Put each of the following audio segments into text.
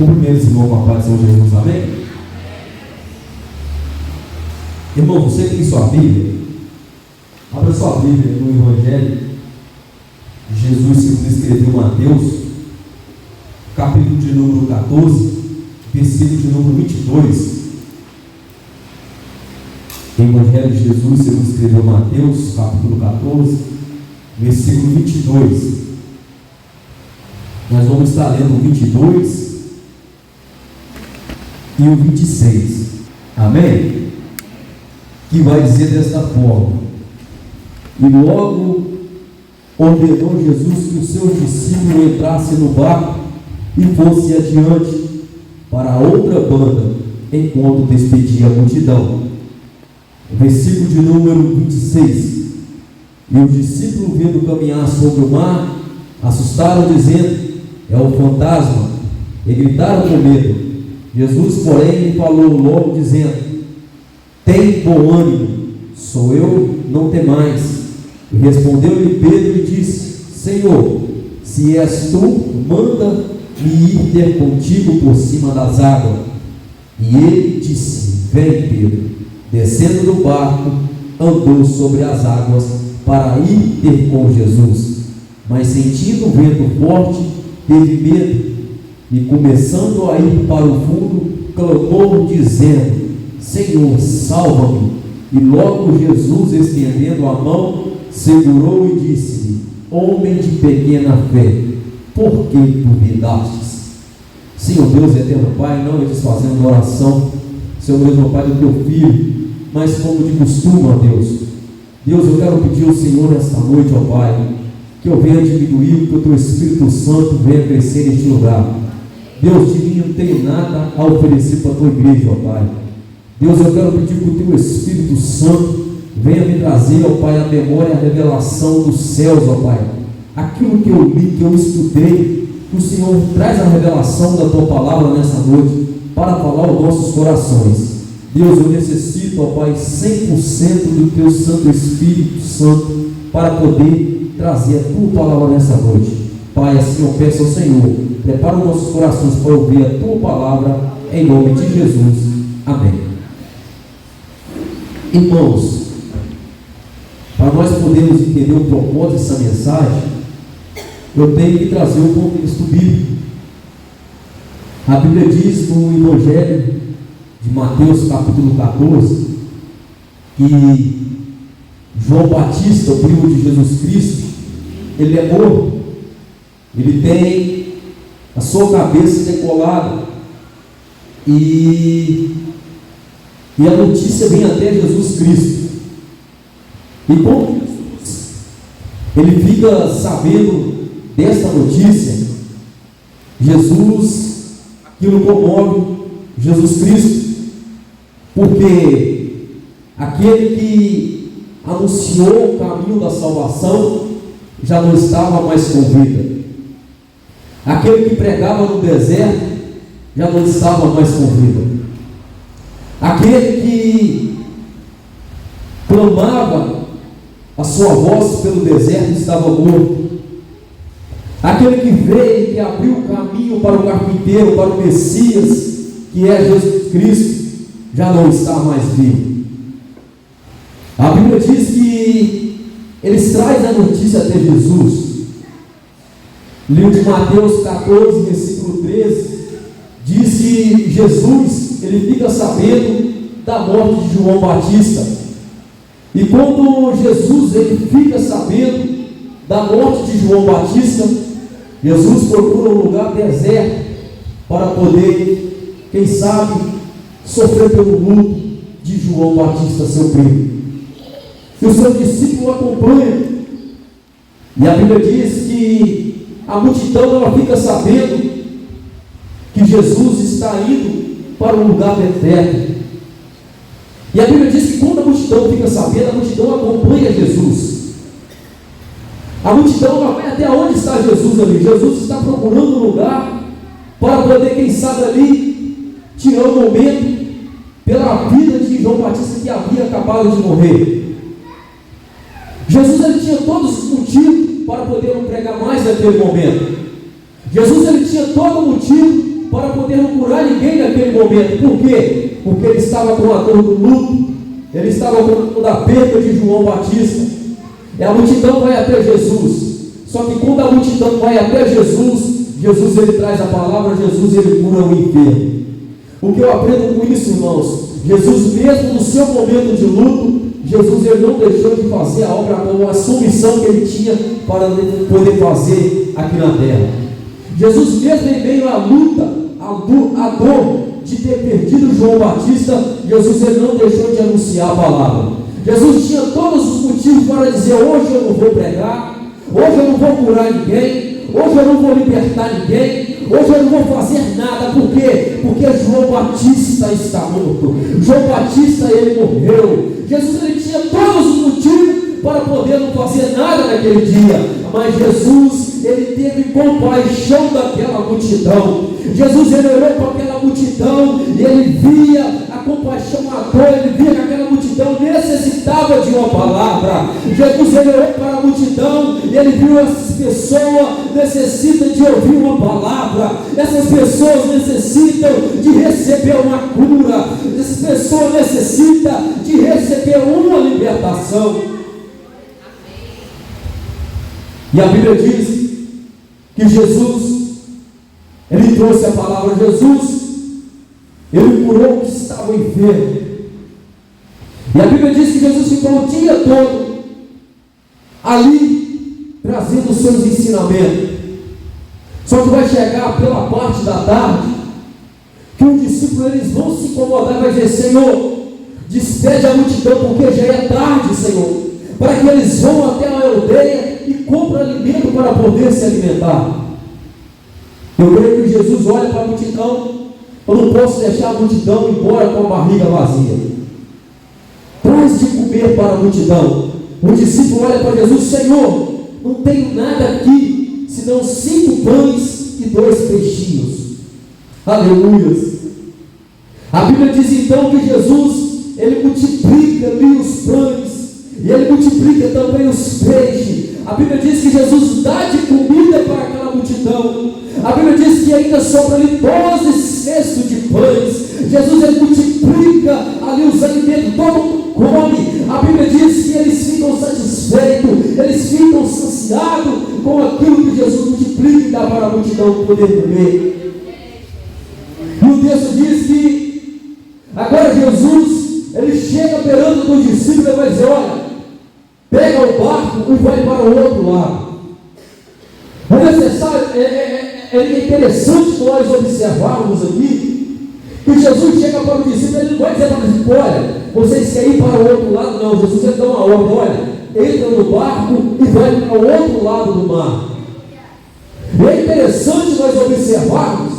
Cumprimento esse irmão com a paz do Senhor Jesus, amém? Irmão, você tem sua Bíblia? Abra sua Bíblia no Evangelho de Jesus, segundo escreveu Mateus, capítulo de número 14, versículo de número 22. Evangelho de Jesus, segundo escreveu Mateus, capítulo 14, versículo 22. Nós vamos estar lendo o 22 e o 26. Amém? Que vai dizer desta forma: e logo ordenou Jesus que os seus discípulos entrassem no barco e fossem adiante para a outra banda, enquanto despedia a multidão. Versículo de número 26. E os discípulos, vendo caminhar sobre o mar, assustaram, dizendo: é o fantasma, e gritaram com medo. Jesus, porém, lhe falou logo, dizendo: tem bom ânimo, sou eu, não temais. E respondeu-lhe Pedro e disse: Senhor, se és tu, manda-me ir ter contigo por cima das águas. E ele disse: vem, Pedro. Descendo do barco, andou sobre as águas para ir ter com Jesus. Mas sentindo o vento forte, teve medo, e começando a ir para o fundo, clamou, dizendo: Senhor, salva-me. E logo Jesus, estendendo a mão, segurou e disse-lhe: homem de pequena fé, por que duvidastes? Senhor Deus eterno Pai, não desfazendo a oração, Senhor mesmo Pai do teu filho, mas como de costume, ó Deus. Deus, eu quero pedir ao Senhor nesta noite, ó Pai, que eu venha diminuir, que o teu Espírito Santo venha crescer neste lugar. Deus, de mim não tenho nada a oferecer para a tua igreja, ó Pai. Deus, eu quero pedir que o teu Espírito Santo venha me trazer, ó Pai, a memória e a revelação dos céus, ó Pai. Aquilo que eu li, que eu estudei, que o Senhor traz a revelação da tua palavra nessa noite, para falar aos nossos corações. Deus, eu necessito, ó Pai, 100% do teu Santo Espírito Santo, para poder trazer a tua palavra nessa noite. Pai, assim eu peço ao Senhor, prepara os nossos corações para ouvir a tua palavra, em nome de Jesus. Amém. Irmãos, para nós podermos entender o propósito dessa mensagem, eu tenho que trazer o contexto bíblico. A Bíblia diz no Evangelho de Mateus, capítulo 14, que João Batista, o primo de Jesus Cristo, ele é morto, ele tem a sua cabeça decolada, e a notícia vem até Jesus Cristo. E quando ele fica sabendo desta notícia, aquilo comove Jesus Cristo, porque aquele que anunciou o caminho da salvação já não estava mais com vida. Aquele que pregava no deserto já não estava mais com vida. Aquele que clamava a sua voz pelo deserto estava morto. Aquele que veio e que abriu o caminho para o carpinteiro, para o Messias, que é Jesus Cristo, já não está mais vivo. A Bíblia diz que eles trazem a notícia até Jesus. Livro de Mateus 14, versículo 13, diz que Jesus, ele fica sabendo da morte de João Batista. E quando Jesus, ele fica sabendo da morte de João Batista, Jesus procura um lugar deserto para poder, quem sabe, sofrer pelo luto de João Batista, seu primo. E o seu discípulo acompanha. E a Bíblia diz que a multidão ela fica sabendo que Jesus está indo para um lugar eterno. E a Bíblia diz que quando a multidão fica sabendo, a multidão acompanha Jesus. A multidão vai até onde está Jesus ali. Jesus está procurando um lugar para poder, quem sabe, ali tirar um momento pela vida de João Batista, que havia acabado de morrer. Jesus, ele tinha todos os motivos para poder não pregar mais naquele momento. Jesus, ele tinha todo motivo para poder não curar ninguém naquele momento. Por quê? Porque ele estava com a dor do luto, ele estava com a dor da perda de João Batista. E a multidão vai até Jesus. Só que quando a multidão vai até Jesus, Jesus ele traz a palavra, Jesus ele cura o enfermo. O que eu aprendo com isso, irmãos? Jesus, mesmo no seu momento de luto, Jesus ele não deixou de fazer a obra como a submissão que ele tinha para poder fazer aqui na terra. Jesus, mesmo em meio à luta, à dor de ter perdido João Batista, Jesus ele não deixou de anunciar a palavra. Jesus tinha todos os motivos para dizer: hoje eu não vou pregar, hoje eu não vou curar ninguém, hoje eu não vou libertar ninguém, hoje eu não vou fazer nada. Por quê? Porque João Batista está morto, João Batista ele morreu. Jesus ele tinha todos os motivos para poder não fazer nada naquele dia, mas Jesus ele teve compaixão daquela multidão. Jesus ele olhou para aquela multidão e ele via a compaixão, a dor, ele via que aquela multidão necessitava de uma palavra. Jesus ele olhou para a multidão e ele viu: essas pessoas necessitam de ouvir uma palavra, essas pessoas necessitam de receber uma cura, essas pessoas necessitam de receber uma libertação. E a Bíblia diz que Jesus ele trouxe a palavra. Jesus ele curou o que estava enfermo. E a Bíblia diz que Jesus ficou o dia todo ali trazendo os seus ensinamentos. Só que vai chegar pela parte da tarde que os discípulos eles vão se incomodar e vai dizer: Senhor, despede a multidão, porque já é tarde, Senhor, para que eles vão até a aldeia e comprem alimento para poder se alimentar. Eu creio que Jesus olha para a multidão. Eu não posso deixar a multidão embora com a barriga vazia. Traz de comer para a multidão. O discípulo olha para Jesus: Senhor, não tenho nada aqui, senão 5 pães e 2 peixinhos. Aleluia. A Bíblia diz então que Jesus ele multiplica ali os pães e ele multiplica também os peixes. A Bíblia diz que Jesus dá de comida para aquela multidão. A Bíblia diz que ainda sobra ali 12 cestos de pães. Jesus ele multiplica ali os alimentos, todo mundo come. A Bíblia diz que eles ficam satisfeitos, eles ficam saciados com aquilo que Jesus multiplica e dá para a multidão poder comer. E o texto diz que agora Jesus ele chega perante dos discípulos e vai dizer: olha, pega o barco e vai para o outro lado. É necessário, é interessante nós observarmos aqui que Jesus chega para o discípulo, ele não vai dizer para o discípulo: olha, vocês querem ir para o outro lado. Não, Jesus ele dá uma ordem: olha, entra no barco e vai para o outro lado do mar. E é interessante nós observarmos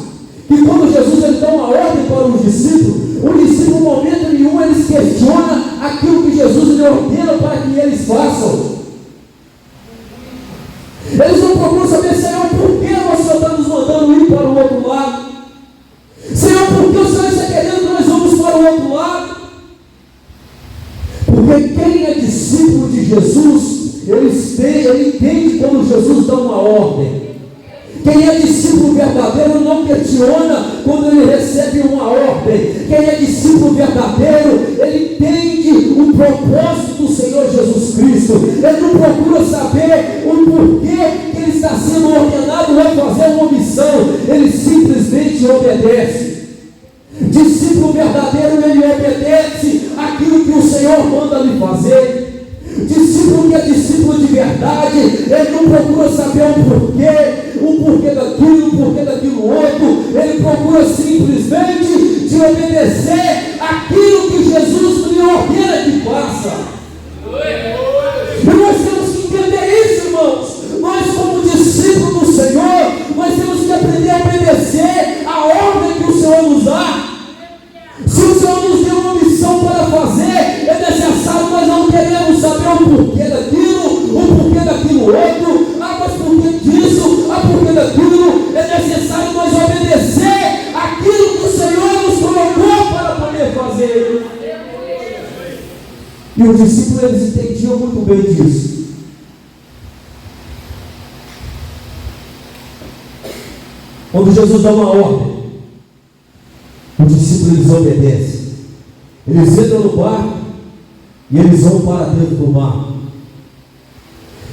que quando Jesus ele dá uma ordem para os discípulos, em momento nenhum eles questionam aquilo que Jesus lhe ordena para que eles façam. Eles não procuram saber: Senhor, por que o Senhor está nos mandando ir para o outro lado? Senhor, por que o Senhor está querendo que nós vamos para o outro lado? Porque quem é discípulo de Jesus, ele entende quando Jesus dá uma ordem. Quem é discípulo verdadeiro não questiona quando ele recebe uma ordem. Quem é discípulo verdadeiro, ele entende o propósito do Senhor Jesus Cristo. Ele não procura saber o porquê que ele está sendo ordenado a fazer uma missão. Ele simplesmente obedece. Discípulo verdadeiro, ele obedece aquilo que o Senhor manda lhe fazer. Discípulo que é discípulo de verdade, ele não procura saber o porquê daquilo outro. Ele procura simplesmente de obedecer aquilo que Jesus lhe ordena que faça. E nós temos que entender isso, irmãos. Nós, como discípulos do Senhor, nós temos que aprender a obedecer a ordem que o Senhor nos dá. Se o Senhor nos deu uma missão para fazer, é necessário, nós não queremos saber o porquê daquilo outro. Mas por que disso? Por que daquilo? É necessário nós obedecer aquilo que o Senhor nos colocou para poder fazer. E os discípulos eles entendiam muito bem disso. Quando Jesus dá uma ordem, eles obedecem. Eles entram no barco e eles vão para dentro do mar.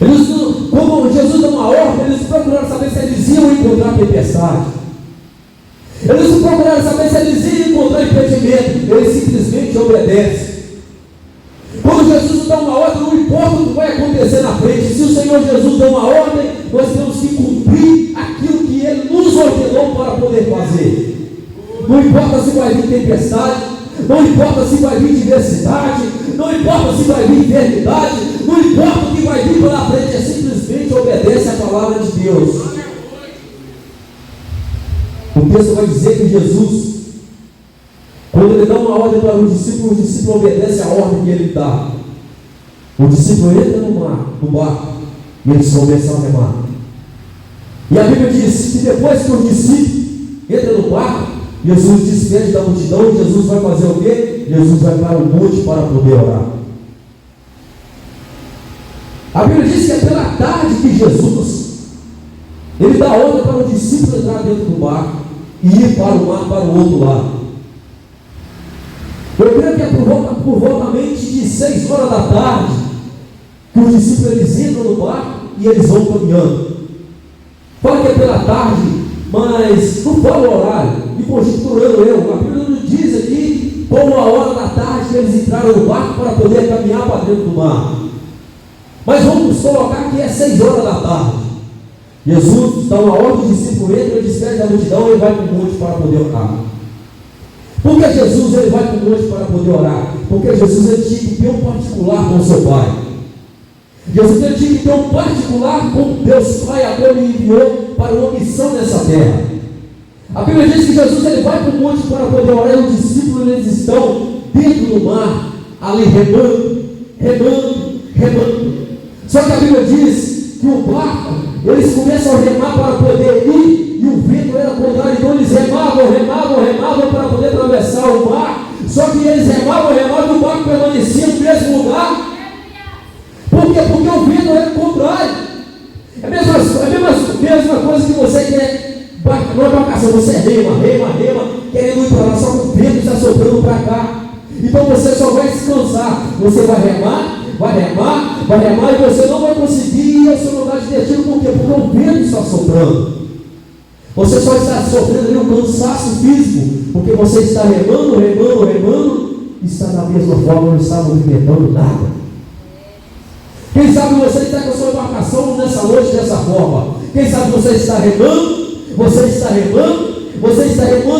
Eles, como Jesus deu uma ordem, eles procuraram saber se eles iam encontrar tempestade. Eles não procuraram saber se eles iam encontrar impedimento. Eles simplesmente obedecem. Quando Jesus dá uma ordem, não importa o que vai acontecer na frente. Se o Senhor Jesus dá uma ordem, nós temos que cumprir aquilo que Ele nos ordenou para poder fazer. Não importa se vai vir tempestade, não importa se vai vir diversidade, não importa se vai vir enfermidade, não importa o que vai vir pela frente, é simplesmente obedece a palavra de Deus. O texto vai dizer que Jesus, quando ele dá uma ordem para o discípulo obedece a ordem que ele dá. O discípulo entra no barco e eles começam a remar. E a Bíblia diz que depois que o discípulo entra no barco, Jesus despede da multidão e Jesus vai fazer o quê? Jesus vai para o monte para poder orar. A Bíblia diz que é pela tarde que Jesus, ele dá ordem para o discípulo entrar dentro do barco e ir para o mar, para o outro lado. Eu creio que é por voltamente de 6 horas da tarde que os discípulos eles entram no barco e eles vão caminhando. Fala que é pela tarde, mas não fala o horário, e conjecturando eu, a Bíblia nos diz aqui como a hora da tarde que eles entraram no barco para poder caminhar para dentro do mar. Mas vamos colocar que é 6 horas da tarde. Jesus dá uma ordem, o discípulo entra, ele despede da multidão e ele vai para o monte para poder orar. Por que Jesus ele vai para o monte para poder orar? Porque Jesus ele tinha que ter um particular com o seu Pai. Jesus ele tinha que ter um particular com Deus Pai, a qual ele enviou para uma missão nessa terra. A Bíblia diz que Jesus ele vai para o monte para poder orar e os discípulos eles estão dentro do mar, ali remando. Só que a Bíblia diz que o barco, eles começam a remar para poder ir, e o vento era contrário, então eles remavam para poder atravessar o mar. Só que eles remavam e o barco permanecia no mesmo lugar. Por quê? Porque o vento era contrário. É a mesma coisa que você quer numa embarcação, você rema, querendo ir para lá, só que o vento está soprando para cá. Então você só vai descansar. Você vai remar, e você não vai conseguir ir ao seu lugar de destino. Por quê? Porque o vento está soprando. Você só está sofrendo ali um cansaço físico, porque você está remando, e está da mesma forma, não está movimentando nada. Quem sabe você está com a sua embarcação nessa noite dessa forma. Quem sabe você está remando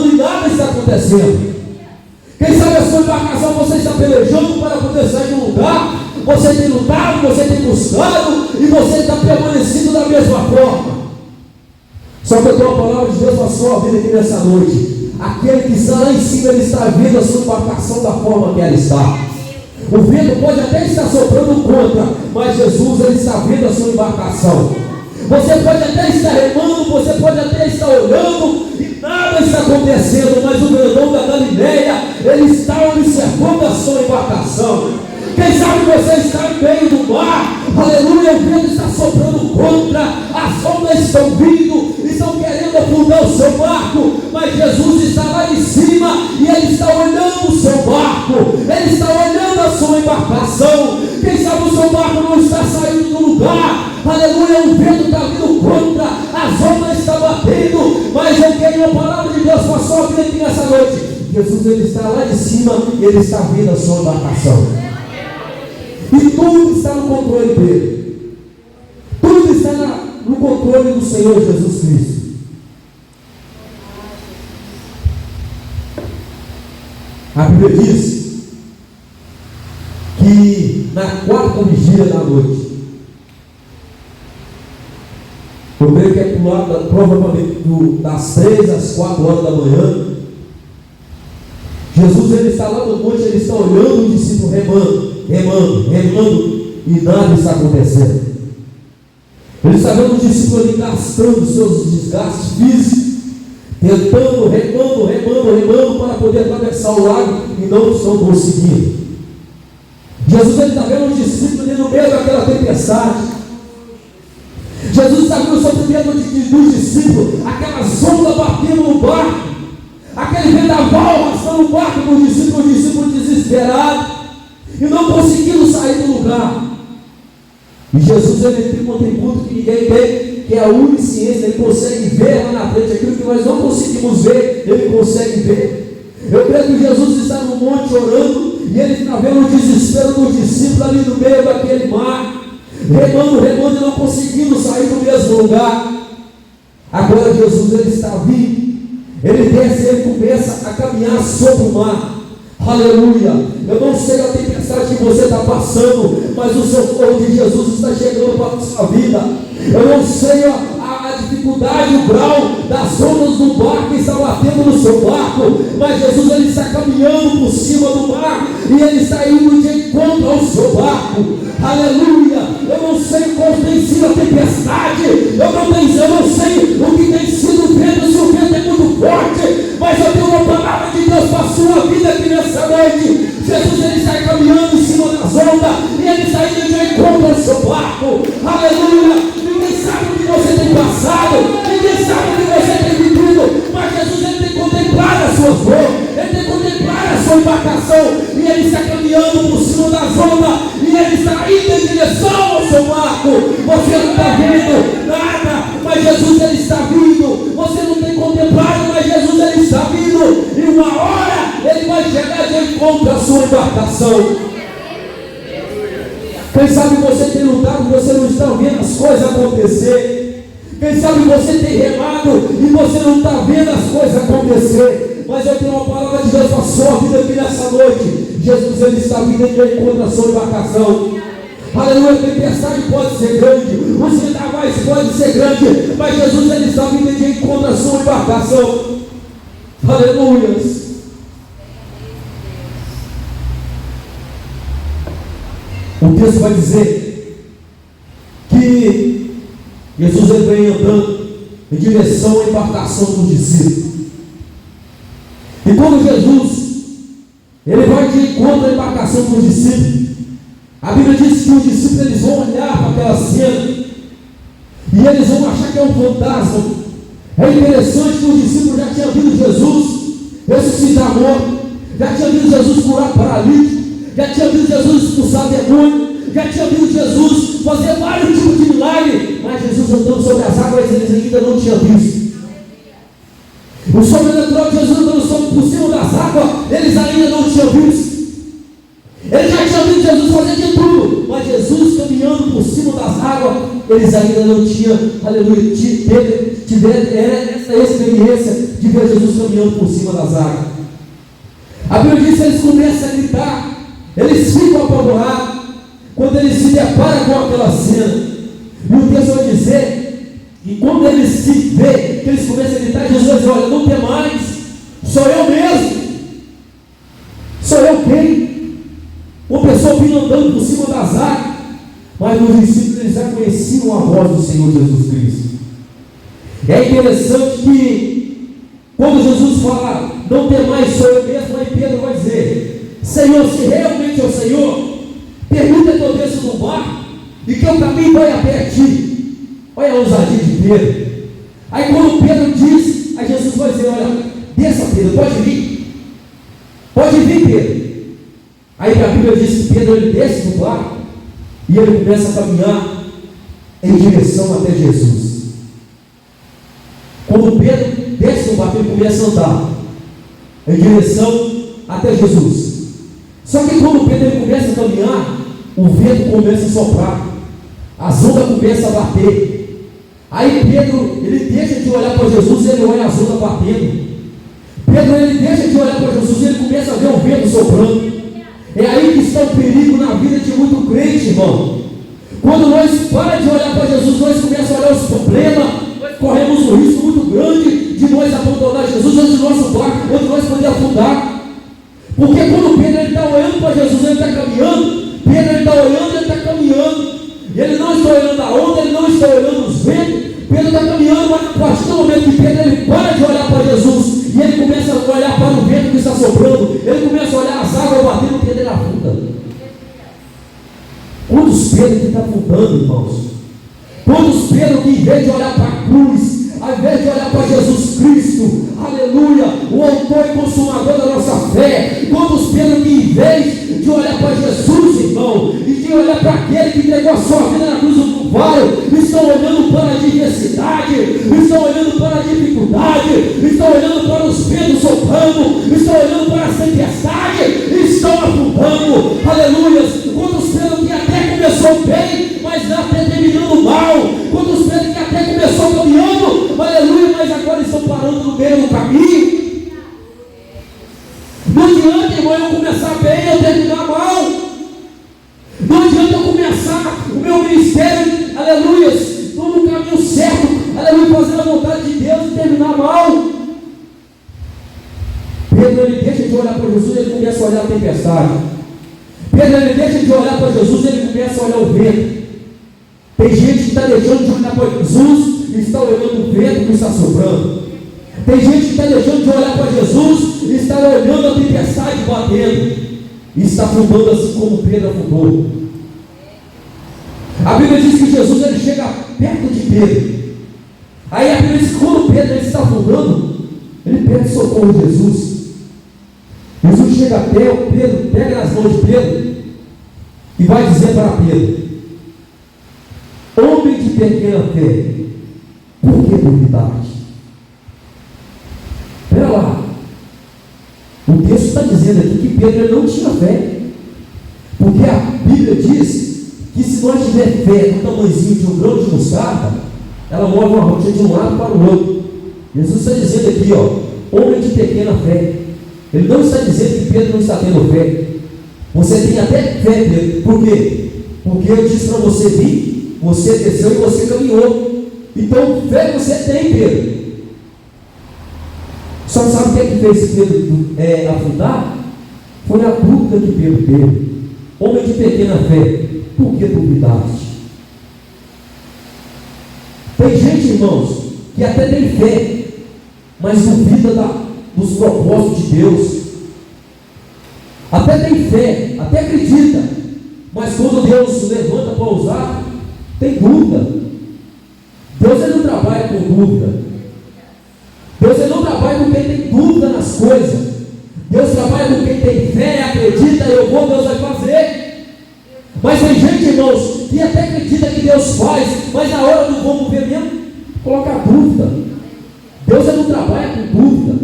e nada está acontecendo. Quem sabe a sua embarcação você está pelejando para poder sair de um lugar. Você tem lutado, você tem buscado e você está permanecendo da mesma forma. Só que eu tenho uma palavra de Deus para a sua vida aqui nessa noite. Aquele que está lá em cima, ele está vendo a sua embarcação da forma que ela está. O vento pode até estar soprando contra, mas Jesus ele está vendo a sua embarcação. Você pode até estar remando, você pode até estar olhando e nada está acontecendo, mas o grandão da Galileia, ele está observando a sua embarcação. Quem sabe você está no meio do mar, aleluia, o vento está soprando contra, as ondas estão vindo, estão querendo afundar o seu barco, mas Jesus está lá em cima e ele está olhando o seu barco, ele está olhando a sua embarcação. Quem sabe o seu barco não está saindo do lugar, aleluia, o vento está vindo contra, as ondas estão batendo, mas eu quero uma palavra de Deus para a sua vida aqui nessa noite. Jesus ele está lá de cima e ele está vendo a sua embarcação. E tudo está no controle dele. Tudo está no controle do Senhor Jesus Cristo. A Bíblia diz que na quarta vigília da noite, eu creio que é provavelmente das 3 às 4 horas da manhã, Jesus ele está lá no monte, ele está olhando o discípulo remando, e nada está acontecendo. Ele está vendo o discípulo ali gastando seus desgastes físicos, tentando, remando para poder atravessar o lago e não estão conseguindo. Jesus ele está vendo o discípulo ali no meio daquela tempestade. Jesus está vendo o sofrimento dos discípulos, aquelas ondas batendo no barco. aquele vendaval arrastando o barco dos discípulos desesperados, e não conseguindo sair do lugar. E Jesus, ele tem um atributo que ninguém tem, que é a onisciência. Ele consegue ver lá na frente aquilo que nós não conseguimos ver, ele consegue ver. Eu creio que Jesus está no monte orando, e ele está vendo o desespero dos discípulos ali no meio daquele mar, remando e não conseguindo sair do mesmo lugar. Agora Jesus, ele está vindo, ele desce, ele começa a caminhar sobre o mar. Aleluia. Eu não sei a tempestade que você está passando, mas o socorro de Jesus está chegando para a sua vida. Eu não sei a dificuldade, o grau das ondas do barco que está batendo no seu barco, mas Jesus, ele está caminhando por cima do mar, e ele está indo de encontro ao seu barco. Aleluia. Eu não sei qual tem sido a tempestade, eu não sei o que tem sido o vento, se o vento é muito forte, mas eu tenho uma palavra de Deus para a sua vida aqui nessa noite. Jesus, ele está caminhando em cima das ondas, e ele está indo de encontro ao seu barco. Aleluia. Ninguém sabe o que você tem passado, ninguém sabe o que você tem vivido, mas Jesus, ele tem contemplado a sua dor, ele tem contemplado a sua embarcação, e ele está caminhando por cima das ondas, e ele está indo em direção ao seu barco. Você não está vendo nada, mas Jesus, ele está vindo. Você não tem contemplado, mas Jesus, ele está vindo, e uma hora ele vai chegar de encontro à sua embarcação. Quem sabe você tem lutado, você não está vendo as coisas acontecer. Quem sabe você tem remado e você não está vendo as coisas acontecer. Mas eu tenho uma palavra de Deus para a sua vida aqui nessa noite. Jesus, ele está vindo de encontro à sua embarcação. Aleluia. A tempestade pode ser grande, os vendavais podem ser grandes, mas Jesus, ele está vindo de encontro à sua embarcação. Aleluia. O texto vai dizer que Jesus, ele vem andando em direção à embarcação dos discípulos. E quando Jesus, ele vai de encontro à embarcação dos discípulos, a Bíblia diz que os discípulos, eles vão olhar para aquela cena e eles vão achar que é um fantasma. É interessante que os discípulos já tinham visto Jesus ressuscitar morto, já tinham visto Jesus curar paralítico, já tinha visto Jesus expulsar demônio, já tinha visto Jesus fazer vários tipos de milagre, mas Jesus andando sobre as águas, eles ainda não tinham visto. O sobrenatural de Jesus andando por cima das águas, eles ainda não tinham visto. Eles já tinham visto Jesus fazer de tudo, mas Jesus caminhando por cima das águas, eles ainda não tinham, aleluia, tiveram essa experiência de ver Jesus caminhando por cima das águas. A Bíblia diz que eles começam a gritar, eles ficam apavorados quando eles se deparam com aquela cena. E o texto vai dizer que quando eles se vê, que eles começam a gritar, Jesus vai dizer: olha, não tem mais, sou eu mesmo. Sou eu quem? Uma pessoa vindo andando por cima das águas, mas os discípulos, eles já conheciam a voz do Senhor Jesus Cristo. É interessante que quando Jesus fala, não tem mais, sou eu mesmo, aí Pedro vai dizer: Senhor, se realmente é o Senhor, permita que eu desça do barco e que eu caminhe vai a pé a ti. Olha a ousadia de Pedro. Aí quando Pedro diz, aí Jesus vai dizer: olha, desça, Pedro, pode vir. Pode vir, Pedro. Aí a Bíblia diz que Pedro, ele desce do barco e ele começa a caminhar em direção até Jesus. Quando Pedro desce do barco, ele começa a andar em direção até Jesus. Só que quando Pedro, ele começa a caminhar, o vento começa a soprar, as ondas começam a bater. Aí Pedro, ele deixa de olhar para Jesus e ele olha as ondas batendo. Pedro, ele deixa de olhar para Jesus e ele começa a ver o vento soprando. É aí que está o perigo na vida de muito crente, irmão. Quando nós paramos de olhar para Jesus, nós começamos a olhar os problemas, nós corremos um risco muito grande de nós abandonar Jesus antes do nosso barco, onde nós podemos afundar. Porque quando Pedro está olhando para Jesus, ele está caminhando, Pedro está olhando, ele está caminhando, ele não está olhando a onda, ele não está olhando os ventos, Pedro está caminhando, mas a partir do momento que Pedro, ele para de olhar para Jesus, e ele começa a olhar para o vento que está soprando, ele começa a olhar as águas batendo, Pedro, ele afunda. Quantos Pedro que está afundando, irmãos? Quantos Pedro que, em vez de olhar para a cruz, ao invés de olhar para Jesus Cristo, aleluia, o autor e consumador da nossa fé, quantos Pedro que em vez de olhar para Jesus, irmão, e de olhar para aquele que entregou a sua vida na cruz do Calvário, estão olhando para a adversidade, estão olhando para a dificuldade, estão olhando para os ventos soprando, estão olhando para a tempestade, estão afundando, aleluia. Quantos Pedro que até começou bem, mas até terminando mal, quantos Pedro que até começou caminhando, aleluia, mas agora estão parando no meio do caminho. Não adianta, irmão, eu começar bem e eu terminar mal. Não adianta eu começar o meu ministério, aleluia, no caminho certo, aleluia, fazendo a vontade de Deus e terminar mal. Pedro, ele deixa de olhar para Jesus e ele começa a olhar a tempestade. Pedro, ele deixa de olhar para Jesus e ele começa a olhar o vento. Tem gente que está deixando de olhar para Jesus e está olhando o vento que está soprando. Tem gente que está deixando de olhar para Jesus e está olhando a tempestade batendo. E está afundando assim como Pedro afundou. A Bíblia diz que Jesus ele chega perto de Pedro. Aí a Bíblia diz que quando Pedro ele está afundando, ele pede socorro de Jesus. Jesus chega até o Pedro, pega nas mãos de Pedro e vai dizer para Pedro: homem de pequena fé, por que duvidaste? Espera lá, o texto está dizendo aqui que Pedro ele não tinha fé, porque a Bíblia diz que se nós tiver fé no tamanhozinho de um grão de mostarda, ela move uma rocha de um lado para o outro. Jesus está dizendo aqui, homem de pequena fé. Ele não está dizendo que Pedro não está tendo fé. Você tem até fé, Pedro. Por quê? Porque eu disse para você vir, você desceu e você caminhou. Então fé você tem, Pedro. Só sabe o que é que fez Pedro afundar? Foi a dúvida que Pedro teve. Homem de pequena fé, por que duvidaste? Tem gente, irmãos, que até tem fé, mas duvida dos propósitos de Deus. Até tem fé, até acredita, mas quando Deus levanta para usar, tem dúvida. Deus ele não trabalha com dúvida. Deus ele não trabalha com quem tem dúvida nas coisas. Deus trabalha com quem tem fé, acredita, eu vou, Deus vai fazer. Mas tem gente, irmãos, que até acredita que Deus faz, mas na hora do vamos ver mesmo, coloca dúvida. Deus ele não trabalha com dúvida.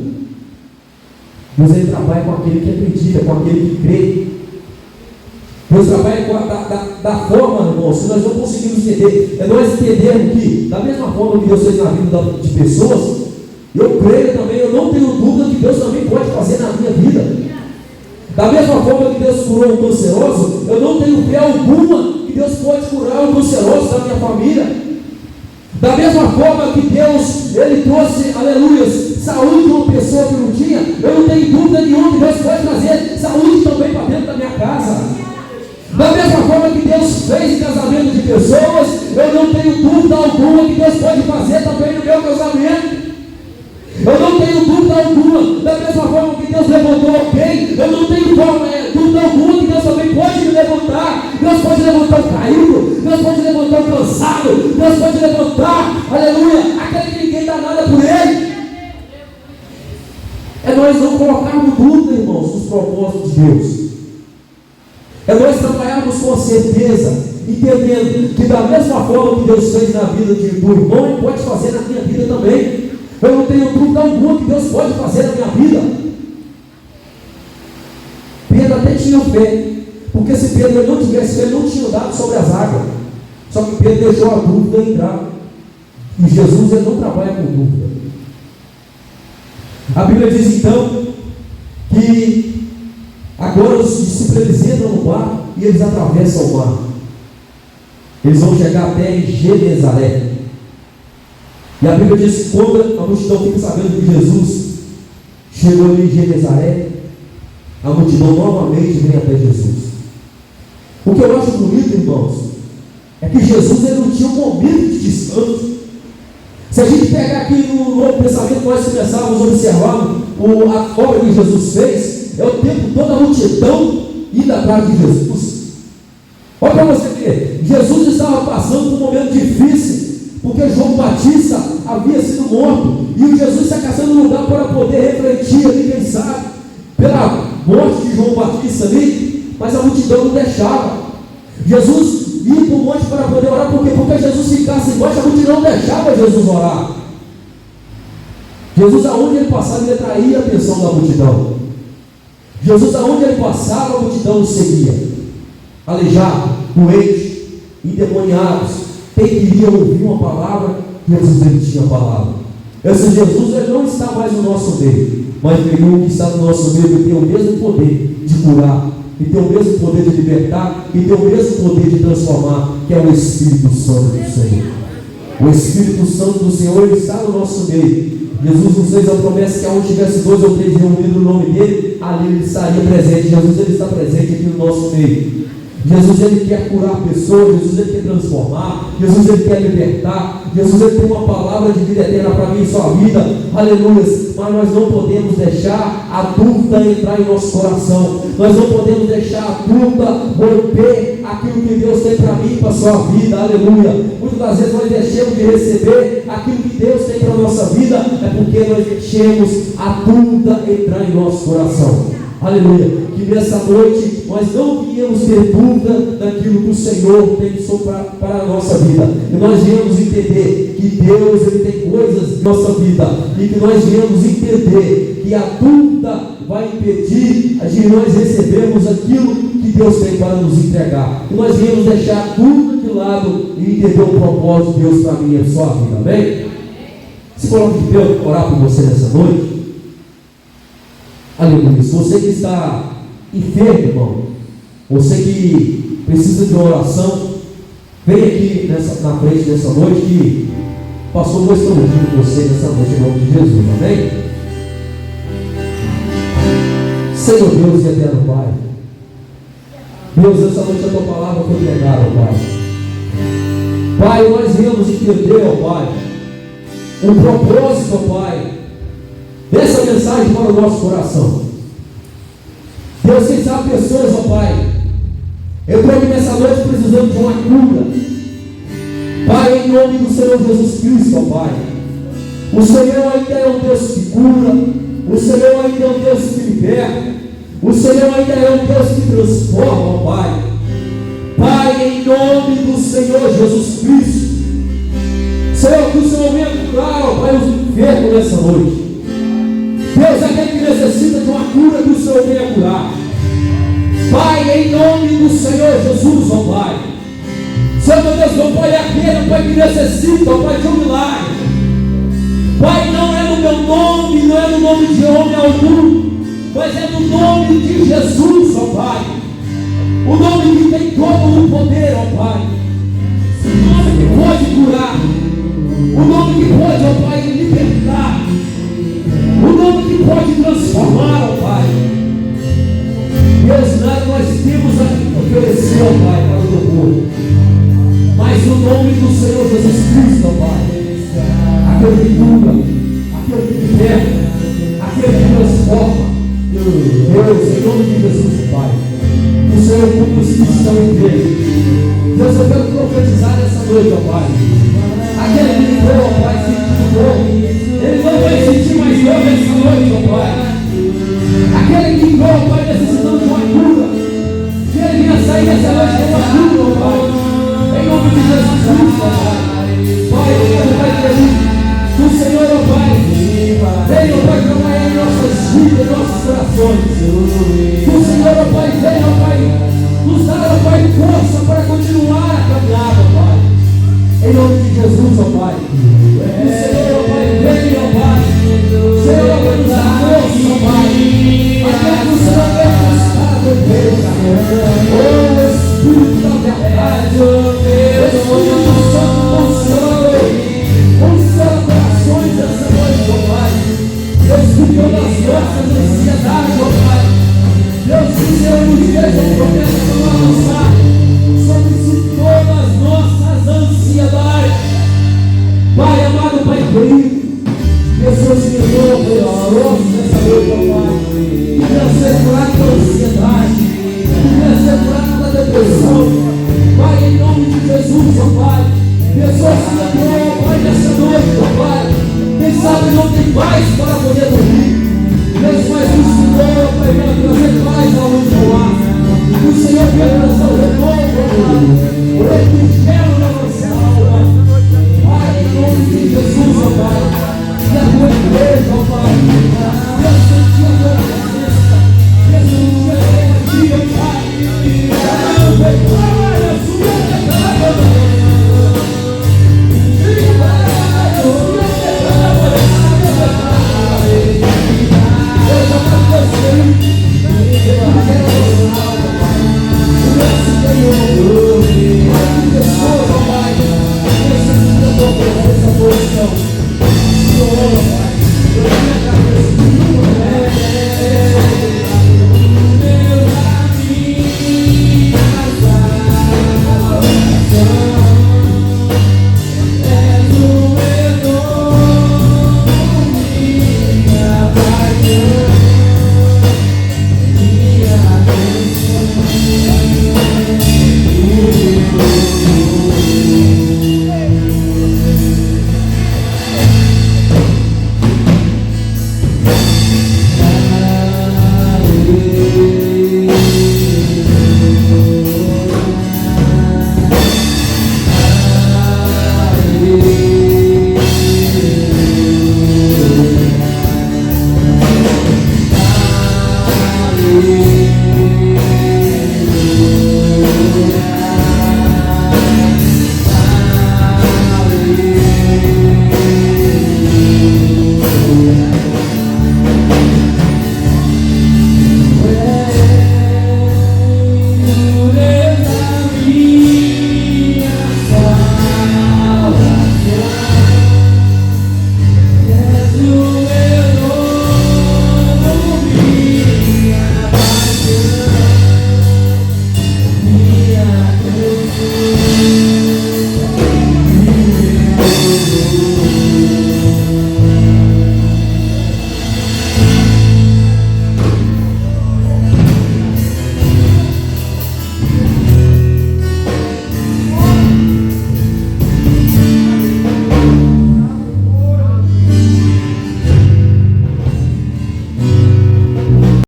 Deus ele trabalha com aquele que acredita, com aquele que crê. Deus trabalha da forma, irmãos, que nós não conseguimos entender. É nós entendermos que, da mesma forma que Deus fez na vida de pessoas, eu creio também, eu não tenho dúvida que Deus também pode fazer na minha vida. Da mesma forma que Deus curou um canceroso, eu não tenho fé alguma que Deus pode curar um canceroso da minha família. Da mesma forma que Deus, ele trouxe, aleluia, saúde de uma pessoa que não tinha, eu não tenho dúvida nenhuma que Deus pode trazer saúde também para dentro da minha casa. Da mesma forma que Deus fez casamento de pessoas, eu não tenho dúvida alguma que Deus pode fazer também no meu casamento. Eu não tenho dúvida alguma, da mesma forma que Deus levantou alguém, eu não tenho dúvida alguma que Deus também pode me levantar. Deus pode levantar o caído, Deus pode levantar o cansado, Deus pode levantar, aleluia, aquele que ninguém dá nada por ele. É nós não colocarmos dúvida, irmãos, nos propósitos de Deus. É nós trabalharmos com certeza, entendendo que da mesma forma que Deus fez na vida do irmão, Ele pode fazer na minha vida também. Eu não tenho dúvida alguma que Deus pode fazer na minha vida. Pedro até tinha fé, porque se Pedro não tivesse fé, ele não tinha andado sobre as águas. Só que Pedro deixou a dúvida entrar. E Jesus ele não trabalha com dúvida. A Bíblia diz então que agora os discípulos eles entram no barco e eles atravessam o mar. Eles vão chegar até em Genezaré. E a Bíblia diz que quando a multidão fica sabendo que Jesus chegou ali em Genezaré, a multidão novamente vem até Jesus. O que eu acho bonito, irmãos, é que Jesus ele não tinha um momento de descanso. Se a gente pegar aqui no novo pensamento, nós começarmos a observar a obra que Jesus fez, é o tempo todo a multidão indo atrás de Jesus. Olha para você ver, Jesus estava passando por um momento difícil, Porque João Batista havia sido morto, e o Jesus está caçando um lugar para poder refletir ali, quem sabe, pela morte de João Batista ali, mas a multidão não deixava. Jesus ia para o monte para poder orar, por quê? Porque Jesus ficasse embaixo, a multidão não deixava Jesus orar. Jesus, aonde ele passava, ele atraía a atenção da multidão. Jesus, aonde ele passava, a multidão o seguia. Aleijado, doente, endemoniados, quem queria ouvir uma palavra, Jesus, ele tinha a palavra. Esse Jesus, ele não está mais no nosso meio, mas o que está no nosso meio, ele tem o mesmo poder de curar, e tem o mesmo poder de libertar, e tem o mesmo poder de transformar, que é o Espírito Santo do Senhor. O Espírito Santo do Senhor, ele está no nosso meio. Jesus nos fez a promessa que aonde tivesse 2 ou 3 reunidos no nome dele, ali ele estaria presente. Jesus, ele está presente aqui no nosso meio. Jesus, ele quer curar pessoas. Jesus, ele quer transformar. Jesus, ele quer libertar. Jesus, ele tem uma palavra de vida eterna para mim e sua vida. Aleluia. Mas nós não podemos deixar a dúvida entrar em nosso coração. Nós não podemos deixar a dúvida romper aquilo que Deus tem para mim e para a sua vida. Aleluia. Muitas das vezes nós deixamos de receber aquilo que Deus tem para a nossa vida, é porque nós deixamos a dúvida entrar em nosso coração. Aleluia. Que nessa noite nós não viemos ter dúvida daquilo que o Senhor pensou para a nossa vida. E nós viemos entender que Deus, ele tem coisas na nossa vida. E que nós viemos entender que a dúvida vai impedir de nós recebermos aquilo que Deus tem para nos entregar. E nós viemos deixar a dúvida de lado e entender o propósito de Deus para mim e a sua vida. Amém? Se coloque de pé, eu vou orar por você nessa noite. Aleluia. Se você que está enfermo, irmão, você que precisa de uma oração, vem aqui na frente dessa noite, que o pastor vai estar junto com você nessa noite, em nome de Jesus. Amém? Senhor Deus e eterno Pai, Deus, essa noite a tua palavra foi pregada, Pai. Pai, nós viemos entender, ó Pai, o propósito, ó Pai, dessa mensagem para o nosso coração. Deus, quem sabe pessoas, ó Pai, eu estou aqui nessa noite precisando de uma cura. Pai, em nome do Senhor Jesus Cristo, ó Pai, o Senhor ainda é um Deus que cura, o Senhor ainda é um Deus que liberta, o Senhor ainda é um Deus que transforma, ó Pai. Pai, em nome do Senhor Jesus Cristo, Senhor, que o Senhor venha curar, ó Pai, os enfermos nessa noite. Deus, aquele que necessita de uma cura, que o Senhor venha curar. Pai, em nome do Senhor Jesus, ó Pai. Senhor, meu Deus, meu Pai, é aquele, Pai, que necessita, ó Pai, de um milagre. Pai, não é no meu nome, não é no nome de homem algum, mas é no nome de Jesus, ó Pai. O nome que tem todo o poder, ó Pai. O nome que pode curar. O nome que pode, ó Pai, libertar. O nome que pode transformar, ó Pai. Deus, nada nós temos a oferecer, ó Pai, para o teu povo, mas no nome do Senhor Jesus Cristo, ó Pai, aquele que cura, aquele que liberta, aquele que transforma. Deus, em nome de Jesus, Pai, o Senhor cuida os que estão em Deus. Deus, eu quero profetizar nessa noite, ó Pai. Aquele que ligou, ó Pai, sentindo dor, ele não vai sentir mais dor nessa noite, ó Pai. Aquele que ligou, ó Pai, necessitando de uma cura, que ele venha sair nessa noite com uma cura, ó Pai.